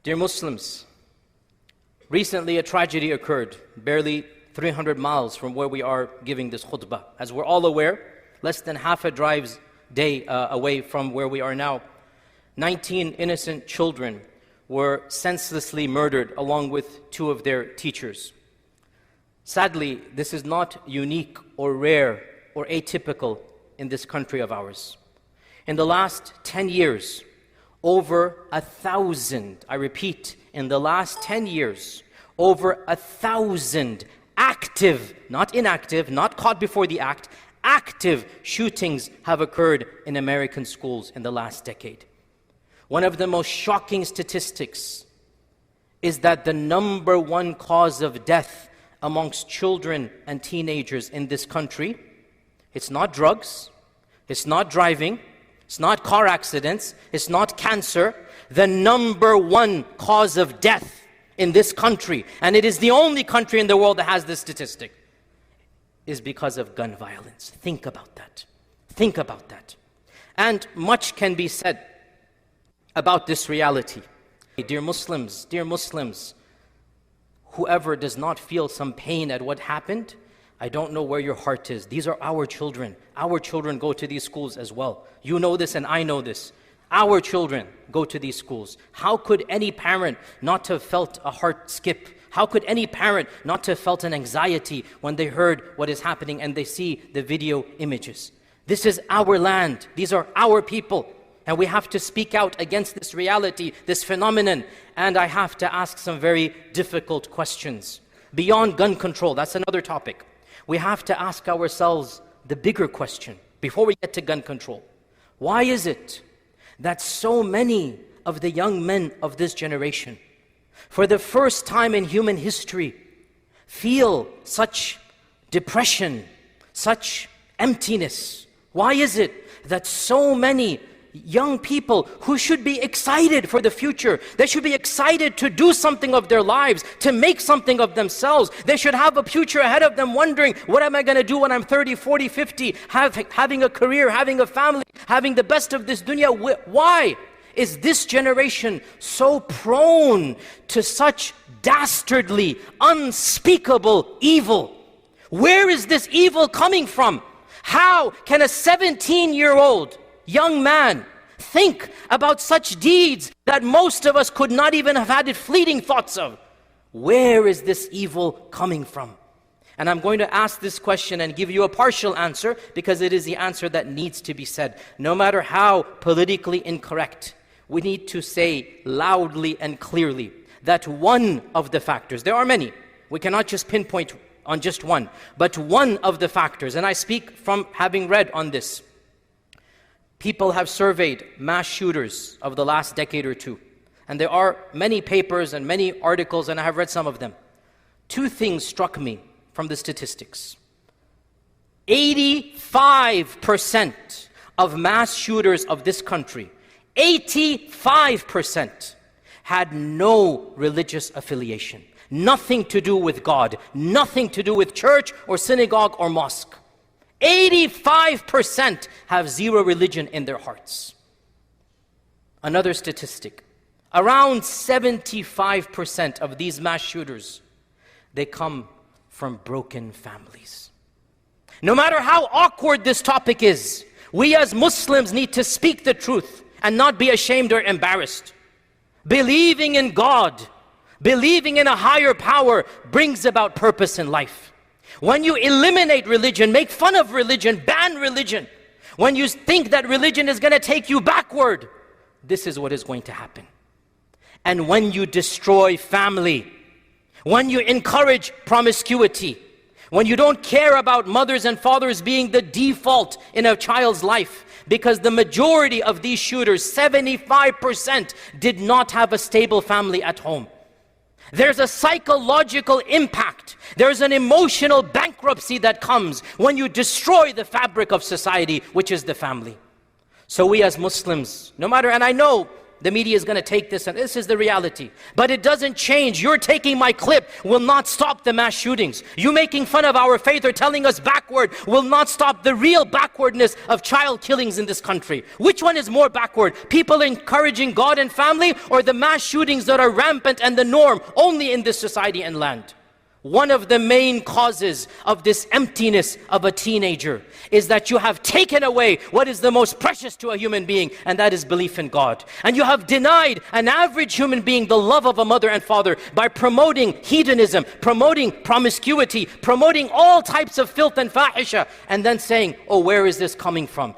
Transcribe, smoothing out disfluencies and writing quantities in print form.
Dear Muslims, recently a tragedy occurred, barely 300 miles from where we are giving this khutbah. As we're all aware, less than half a drive's day away from where we are now, 19 innocent children were senselessly murdered along with 2 of their teachers. Sadly, this is not unique or rare or atypical in this country of ours. In the last 10 years, over 1,000, I repeat, in the last 10 years, over 1,000 active, not inactive, not caught before the act, active shootings have occurred in American schools in the last decade. One of the most shocking statistics is that the #1 cause of death amongst children and teenagers in this country, it's not drugs, it's not driving, it's not car accidents, it's not cancer. The #1 cause of death in this country, and it is the only country in the world that has this statistic, is because of gun violence. Think about that. Think about that. And much can be said about this reality. Dear Muslims, whoever does not feel some pain at what happened, I don't know where your heart is. These are our children. Our children go to these schools as well. You know this and I know this. Our children go to these schools. How could any parent not have felt a heart skip? How could any parent not have felt an anxiety when they heard what is happening and they see the video images? This is our land. These are our people. And we have to speak out against this reality, this phenomenon. And I have to ask some very difficult questions. Beyond gun control, that's another topic. We have to ask ourselves the bigger question before we get to gun control. Why is it that so many of the young men of this generation, for the first time in human history, feel such depression, such emptiness? Why is it that so many young people who should be excited for the future, they should be excited to do something of their lives, to make something of themselves, they should have a future ahead of them wondering, what am I going to do when I'm 30, 40, 50, having a career, having a family, having the best of this dunya? Why is this generation so prone to such dastardly, unspeakable evil? Where is this evil coming from? How can a 17-year-old young man think about such deeds that most of us could not even have had fleeting thoughts of? Where is this evil coming from? And I'm going to ask this question and give you a partial answer because it is the answer that needs to be said. No matter how politically incorrect, we need to say loudly and clearly that one of the factors, there are many, we cannot just pinpoint on just one, but one of the factors, and I speak from having read on this. People have surveyed mass shooters of the last decade or two. And there are many papers and many articles, and I have read some of them. 2 things struck me from the statistics. 85% of mass shooters of this country, 85% had no religious affiliation. Nothing to do with God, nothing to do with church or synagogue or mosque. 85% have zero religion in their hearts. Another statistic, around 75% of these mass shooters, they come from broken families. No matter how awkward this topic is, we as Muslims need to speak the truth and not be ashamed or embarrassed. Believing in God, believing in a higher power brings about purpose in life. When you eliminate religion, make fun of religion, ban religion, when you think that religion is going to take you backward, this is what is going to happen. And when you destroy family, when you encourage promiscuity, when you don't care about mothers and fathers being the default in a child's life, because the majority of these shooters, 75%, did not have a stable family at home. There's a psychological impact. There's an emotional bankruptcy that comes when you destroy the fabric of society, which is the family. So we as Muslims, no matter, and I know the media is going to take this, and this is the reality. But it doesn't change. You're taking my clip will not stop the mass shootings. You making fun of our faith or telling us backward will not stop the real backwardness of child killings in this country. Which one is more backward? People encouraging God and family, or the mass shootings that are rampant and the norm only in this society and land? One of the main causes of this emptiness of a teenager is that you have taken away what is the most precious to a human being, and that is belief in God. And you have denied an average human being the love of a mother and father by promoting hedonism, promoting promiscuity, promoting all types of filth and fahisha, and then saying, oh, where is this coming from?